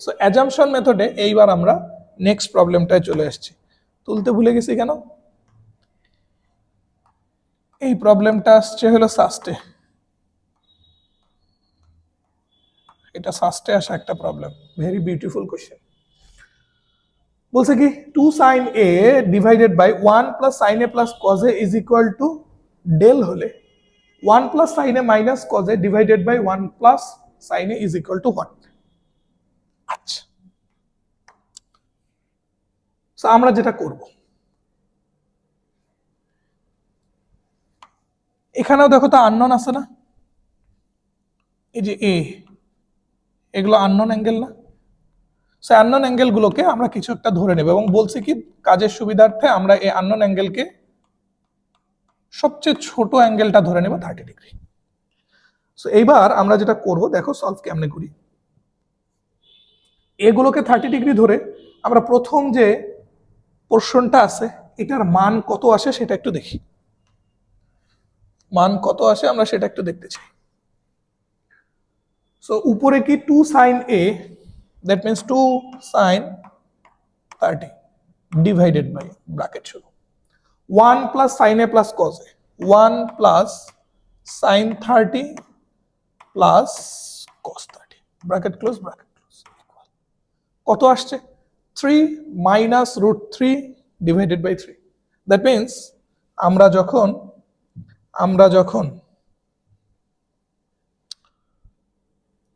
So assumption মেথডে এইবার আমরা নেক্সট প্রবলেমটায় চলে আসছি। তুলতে ভুলে গেছি কেন? এই প্রবলেমটা আসছে হলো সাস্টে। এটা সাস্টে আসা একটা প্রবলেম, ভেরি বিউটিফুল কোশ্চেন। বলছে কি 2 sin a divided by 1 plus sin a plus cos a is equal to ডেল হলে 1 plus sin a minus cos a divided by 1 plus sin a is equal to what? আচ্ছা, so আমরা যেটা করব, এখানেও দেখো তো আননোন আছে না, এই যে এ, এগুলো আননোন অ্যাঙ্গেল না? সো আননোন অ্যাঙ্গেলগুলোকে আমরা কিছু একটা ধরে নেব এবং বলছি কি কাজের সুবিধার্থে আমরা এই আননোন অ্যাঙ্গেলকে সবচেয়ে ছোট অ্যাঙ্গেলটা ধরে নেব 30 ডিগ্রি। সো এইবার আমরা যেটা করব, দেখো সলভ কেমনে করি। এগুলোকে 30 ডিগ্রি ধরে আমরা প্রথম যে পোর্শনটা আছে এটার মান কত আসে সেটা একটু দেখি। মান কত আসে আমরা সেটা একটু দেখতে চাই। সো উপরে কি 2 sin a, that means 2 sin 30 divided by bracket শুরু 1 plus sin a plus cos a, 1 plus sin 30 plus cos 30 bracket close bracket close, কত আসছে 3 minus root 3 divided by 3। That means আমরা যখন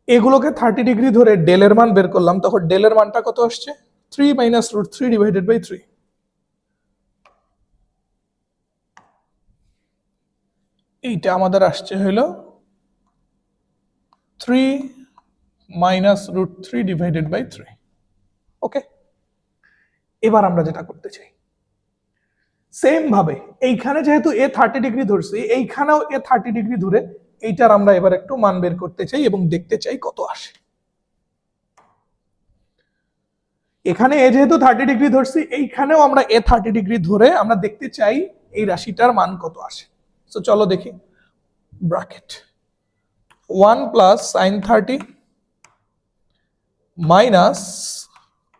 এগুলোকে 30 ডিগ্রি ধরে ডেলের মান বের করলাম তখন ডেলের মানটা কত আসছে 3 মাইনাস রুট 3 ডিভাইডেড বাই 3। এইটা আমাদের আসছে হলো 3 মাইনাস রুট 3 ডিভাইডেড বাই 3। ওকে, এবার আমরা যেটা করতে চাই সেম ভাবে এইখানে যেহেতু এ 30 ডিগ্রি ধরছি এইখানেও এ 30 ডিগ্রি ধরে এইটার আমরা এবার একটু মান বের করতে চাই এবং দেখতে চাই কত আসে। এখানে এ যেহেতু 30 ডিগ্রি ধরছি এইখানেও আমরা এ 30 ডিগ্রি ধরে আমরা দেখতে চাই এই রাশিটার মান কত আসে। সো চলো দেখি, bracket 1 plus sin 30 minus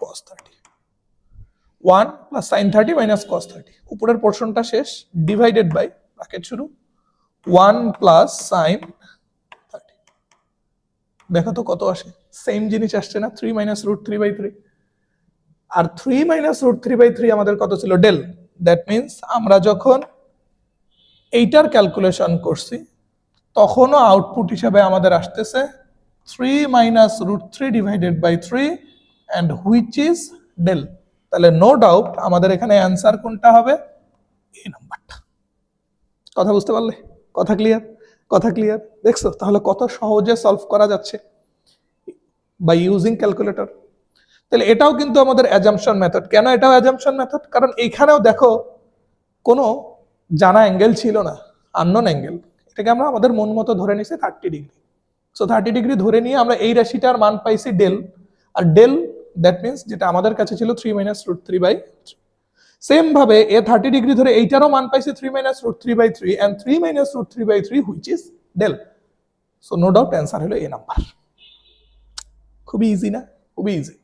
cos 30, 1 plus sin 30 minus cos 30, উপরের পোর্শনটা শেষ ডিভাইডেড বাই ব্র্যাকেট শুরু 1 প্লাস sin 30। দেখো তো কত আসে, সেম জিনিস আসছে না 3 মাইনাস রুট 3 বাই 3। আর 3 মাইনাস রুট 3 বাই 3 আমাদের কত ছিল ডেল। দ্যাট মিন্স আমরা যখন এইটার ক্যালকুলেশন করছি তখনও আউটপুট হিসাবে আমাদের আসতেছে 3 minus root 3 divided by 3 and which is del. তাহলে নো ডাউট আমাদের এখানে অ্যান্সার কোনটা হবে, এই নাম্বারটা। কথা বুঝতে পারলে? কথা ক্লিয়ার? কথা ক্লিয়ার? দেখছো তাহলে কত সহজে সলভ করা যাচ্ছে বাই ইউজিং ক্যালকুলেটর। তাহলে এটাও কিন্তু আমাদের অ্যাজাম্পশন মেথড। কেন এটাও অ্যাজাম্পশন মেথড? কারণ এইখানেও দেখো কোনো জানা অ্যাঙ্গেল ছিল না, আননোন অ্যাঙ্গেল, এটাকে আমরা আমাদের মন মতো ধরে নিছি 30 ডিগ্রি। সো 30 ডিগ্রি ধরে নিয়ে আমরা এই রাশিটার মান পাইছি ডেল, আর ডেল দ্যাট মিন্স যেটা আমাদের কাছে ছিল 3 মাইনাস রুট 3 বাই 3। সেম ভাবে এ 30 ডিগ্রি ধরে এইটারও মান পাইছে 3 minus root 3 by 3 and 3 minus root 3 by 3 which is del. So no doubt answer হলো এ নাম্বার। খুবই ইজি না? খুবই ইজি,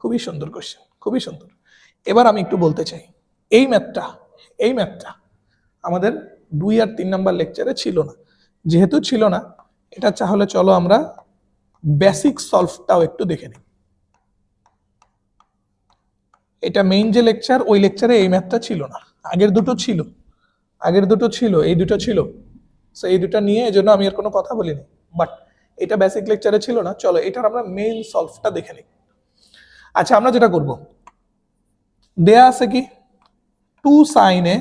খুবই সুন্দর কোশ্চেন, খুবই সুন্দর। এবার আমি একটু বলতে চাই এই ম্যাথটা আমাদের 2 আর 3 নাম্বার লেকচারে ছিল না। যেহেতু ছিল না, এটা তাহলে চলো আমরা বেসিক সলভটাও একটু দেখে নিই। এটা মেইন যে লেকচার, ওই লেকচারে এই ম্যাথটা ছিল না, আগের দুটো ছিল, এই দুটো ছিল। সো এই দুটো নিয়ে এজন্য আমি আর কোনো কথা বলিনি, বাট এটা বেসিক লেকচারে ছিল না। চলো এটার আমরা মেইন সলভটা দেখে নিই। আচ্ছা, আমরা যেটা করব, দেয়া আছে কি 2 sin a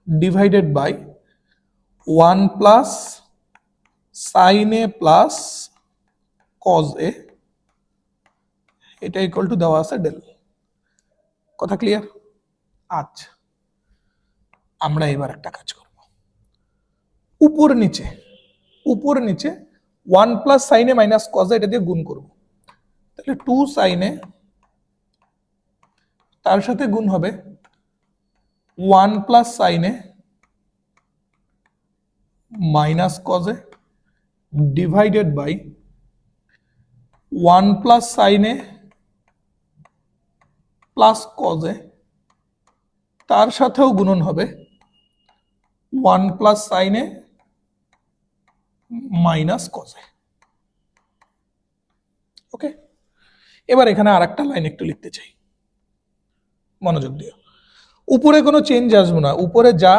divided by 1 plus sin a plus cos a, এটা ইকুয়াল টু দেওয়া আছে ডেল। কথা ক্লিয়ার? আচ্ছা, আমরা এবার একটা কাজ করব, উপর নিচে 1 plus sin a minus cos a এটা দিয়ে গুণ করব। তাহলে 2 sin a তার সাথে গুণ হবে 1 plus sin a minus cos a divided by 1 plus sine A plus cos A, তার সাথেও গুণন হবে 1 plus sine A minus cos A. Okay, এবার এখানে আর একটা লাইন একটু লিখতে চাই, মনোযোগ দিও। উপরে কোনো চেঞ্জ আসবো না, উপরে যা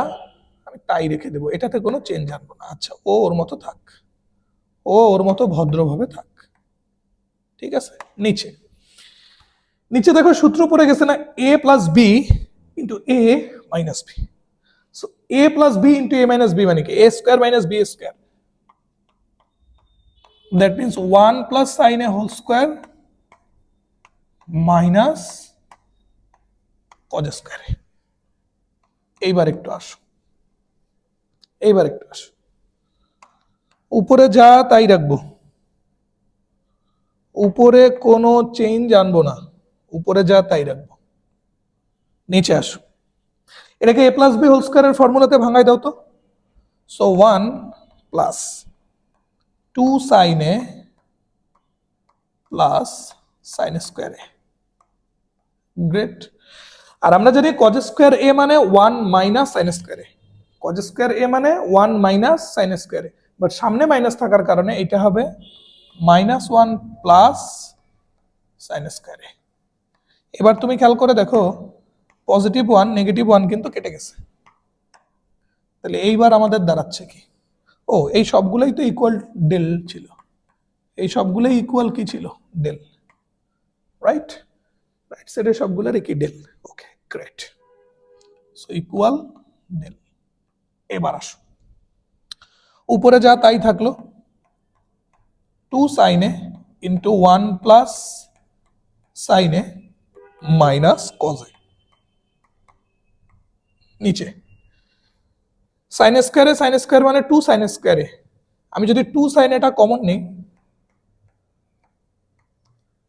আমি তাই রেখে দেবো, এটাতে কোনো চেঞ্জ আনবো না। আচ্ছা, ও ওর মতো থাক, ও ওর মতো ভদ্রভাবে থাক, ঠিক আছে। নিচে নিচে দেখো সূত্র পড়ে গেছে না, A plus B into A minus B. So A plus B into A minus B মানে কি? A square minus B square. That means 1 plus sine A whole square minus cos square. এইবার একটু আসো, এইবার একটু আসো, উপরে যা তাই রাখবো, উপরে কোনো চেঞ্জ আনবো না, উপরে যা তাই রাখবো। নিচে আসো, এটাকে এ প্লাস বি হোল স্কোয়ারের ফর্মুলাতে ভাঙাই দাও তো। So 1 plus 2 sine A plus sine square A. Great. আর আমরা জানি কজ স্কোয়ার এ মানে 1 মাইনাস সাইন স্কোয়ার এ, কজ স্কোয়ার এ মানে 1 minus sine square A, but সামনে মাইনাস থাকার কারণে এটা হবে -1 প্লাস সাইন স্কোয়ার এ। এবার তুমি খেয়াল করে দেখো, পজিটিভ 1 নেগেটিভ 1 কিন্তু কেটে গেছে। তাহলে এইবার আমাদের দাঁড়াচ্ছে কি? ও, এই সবগুলোই তো ইকুয়াল ডেল ছিল, এই সবগুলোই ইকুয়াল কি ছিল? Del, right? রাইট সাইডে সবগুলোর কি? Del. Okay, great. So equal del. এবার আসো, উপরে যা তাই থাকলো, 2 sine a into 1 plus sine A minus cos a. নিচে সাইন স্কোয়ারে, সাইন স্কোয়ার মানে 2 সাইন স্কোয়ারে, আমি যদি 2 সাইন এটা কমন নেই,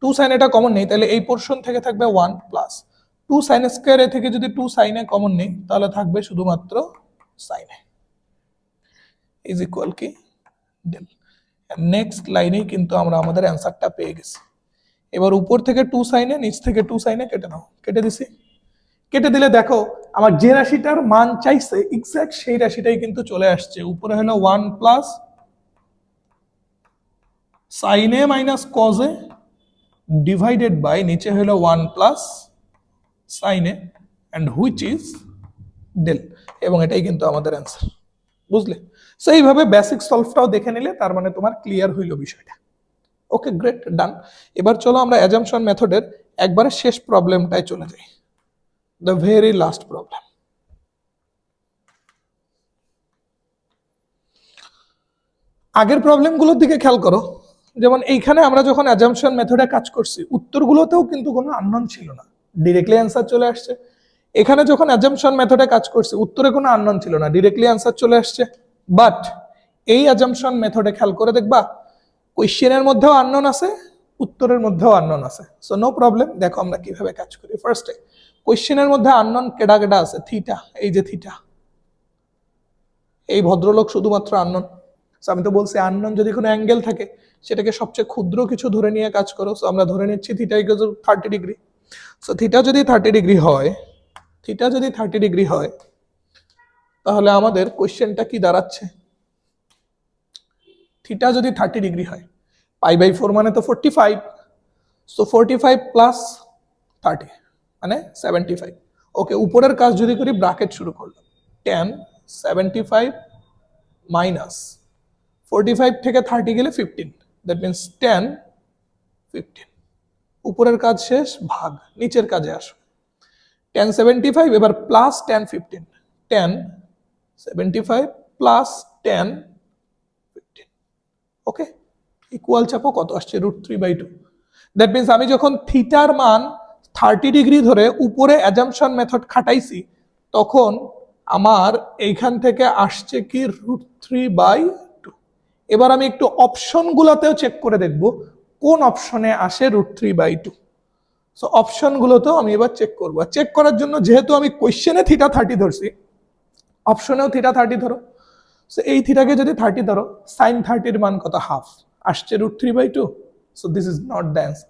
2 সাইন এটা কমন নেই, তাহলে এই পোর্শন থেকে থাকবে 1 প্লাস 2 সাইন স্কোয়ারে থেকে যদি 2 সাইন এ কমন নেই, তাহলে থাকবে শুধুমাত্র সাইন এ ইজ ইকুয়াল কি? ডেল। নেক্সট লাইনেই কিন্তু আমরা আমাদের অ্যান্সারটা পেয়ে গেছি। এবার উপর থেকে 2 সাইন এ, নিচ থেকে 2 সাইন এ কেটে দাও। কেটে দিছি, কেটে দিলে দেখো আমার যে রাশিটার মান চাইছে এক্সাক্ট সেই রাশিটাই কিন্তু চলে আসছে। উপরে হলো 1 plus sine A minus cos a divided by নিচে হলো 1 plus sine a and which is del, এবং এটাই কিন্তু আমাদের অ্যান্সার। বুঝলে? সো এইভাবে বেসিক সলভটাও দেখে নিলে তার মানে তোমার ক্লিয়ার হইল বিষয়টা। ওকে, গ্রেট, ডান। এবার চলো আমরা অ্যাজাম্পশন মেথডের একবারে শেষ প্রবলেমটায় চলে যাই, দ্য ভেরি লাস্ট প্রবলেম। আগের প্রবলেমগুলোর দিকে খেয়াল করো, যেমন এইখানে আমরা যখন অ্যাজাম্পশন মেথডে কাজ করছি, উত্তরগুলোতেও কিন্তু কোনো আননোন ছিল না, ডিরেক্টলি অ্যান্সার চলে আসছে। এখানে যখন অ্যাজাম্পশন মেথডে কাজ করছি, উত্তরে কোনো আননোন ছিল না, ডিরেক্টলি অ্যান্সার চলে আসছে। বাট এই অ্যাজাম্পশন মেথডে খেয়াল করে দেখবা, কোয়েশ্চেনের মধ্যেও আননোন আছে, উত্তরের মধ্যেও আননোন আছে। So no problem. দেখো আমরা কিভাবে কাজ করি। ফার্স্টে কোয়েশ্চেনের মধ্যে আননোন কেডা কেডা আছে? থিটা, এই যে থিটা, এই ভদ্রলোক শুধুমাত্র আননোন। আমি তো বলছি আননোন যদি কোনো অ্যাঙ্গেল থাকে সেটাকে সবচেয়ে ক্ষুদ্র কিছু ধরে নিয়ে কাজ করো। সো আমরা ধরে নিচ্ছি theta equal 30 degree. So theta যদি 30 ডিগ্রি হয়, থিটা যদি 30 ডিগ্রি হয়, তাহলে আমাদের কোশ্চেনটা কি দাঁড়াচ্ছে? থিটা যদি 30 ডিগ্রি হয়, π/4 মানে তো 45, সো 45 প্লাস 30 মানে 75। ওকে, উপরের কাজ যদি করি, ব্র্যাকেট শুরু করলাম, tan 75 মাইনাস 45 থেকে 30 গেলে 15, দ্যাট মিনস tan 15। উপরের কাজ শেষ, ভাগ, নিচের কাজে আসো। tan 75 এবার plus tan 15, tan 75 plus tan 15। ওকে, ইকুয়াল চাপো, কত আসছে? √3/2। দ্যাট মিনস আমি যখন থিটার মান 30 ডিগ্রি ধরে উপরে অ্যাজাম্পশন মেথড খাটাইছি, তখন আমার এইখান থেকে আসছে কি? √3/2। এবার আমি একটু অপশনগুলোতেও চেক করে দেখব কোন অপশনে আসে √3/2। সো অপশনগুলোতেও আমি এবার চেক করব। চেক করার জন্য যেহেতু আমি কোয়েশ্চেনে থিটা 30 ধরছি, অপশনেও থিটা 30 ধরো। সো এই থিটাকে যদি 30 ধরো, সাইন 30 এর মান কত? হাফ, আসছে √3/2। So this is not the answer.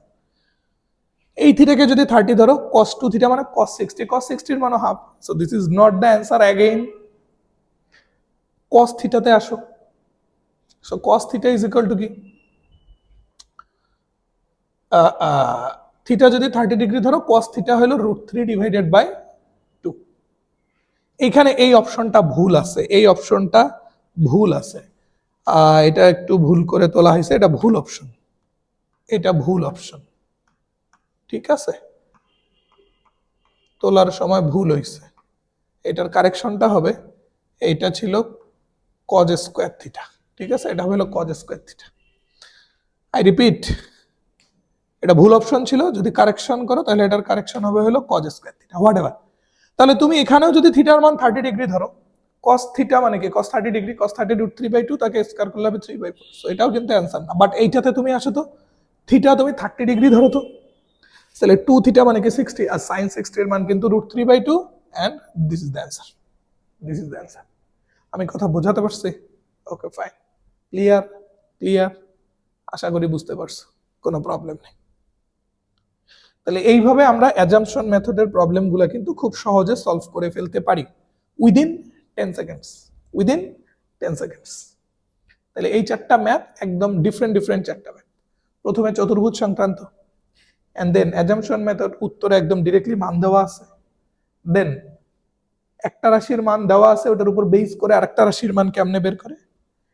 এই থিটাকে যদি 30 ধরো, cos 2 থিটা মানে cos 60, cos 60 এর মানে half, so this is not the answer. Again cos থিটাতে আসো, so cos theta is equal two কি, থিটা যদি 30 ডিগ্রি ধরো, cos থিটা হলো √3 ডিভাইডেড বাই 2। এখানে এই অপশনটা ভুল আছে, এই অপশনটা ভুল আছে, এটা একটু ভুল করে তোলা হয়েছে, এটা ভুল অপশন, এটা ভুল অপশন, ঠিক আছে, তোলার সময় ভুল হয়েছে। এটার কারেকশনটা হবে, এইটা ছিল cos স্কয়ার থিটা, ঠিক আছে, এটা হলো cos square theta. I repeat, এটা ভুল অপশন ছিল, যদি কারেকশন করো তাহলে এটার কারেকশন হবে হলো cos square theta, what ever. তাহলে তুমি এখানেও যদি থিটার মান 30 ডিগ্রি ধরো, cos থিটা মানে কি, cos 30 ডিগ্রি, cos 30 √3/2, তাকে স্কয়ার করলে হবে 3/4, সো এটাও কিন্তু অ্যান্সার না। বাট এইটাতে তুমি আসো তো, থিটা তুমি 30 ডিগ্রি ধরো তো, তাহলে 2 থিটা মানে কি 60, আর sin 60 এর মান কিন্তু √3/2, and this is the answer, this is the answer. আমি কথা বোঝাতে পারছি? ওকে ফাইন, ক্লিয়ার, ক্লিয়ার, আশা করি বুঝতে পারছো, কোনো প্রবলেম নেই। তাহলে এইভাবে আমরা অ্যাজাম্পশন মেথডের প্রবলেমগুলো কিন্তু খুব সহজে সলভ করে ফেলতে পারি উইদিন 10 সেকেন্ডস, উইদিন 10 সেকেন্ডস। তাহলে এই চারটা ম্যাথ একদম ডিফারেন্ট চারটা ম্যাথ। প্রথমে চতুর্ভুজ সংক্রান্ত, এন্ড দেন অ্যাজাম্পশন মেথড, উত্তরে একদম ডিরেক্টলি মান দেওয়া আছে, দেন একটা রাশির মান দেওয়া আছে, ওটার উপর বেস করে আরেকটা রাশির মান কেমনে বের করে,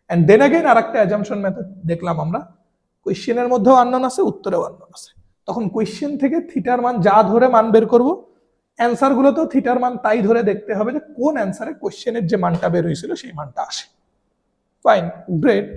এন্ড দেন अगेन আরেকটা অ্যাজাম্পশন মেথড দেখলাম আমরা, কোয়েশ্চেনের মধ্যেও আননোন আছে, উত্তরেও আননোন আছে। তখন কোয়েশ্চেন থেকে থিটার মান যা ধরে মান বের করব, অ্যান্সার গুলোতেও থিটার মান তাই ধরে দেখতে হবে যে কোন অ্যান্সারে কোয়েশ্চেনের যে মানটা বের হয়েছিল সেই মানটা আসে। Fine, great.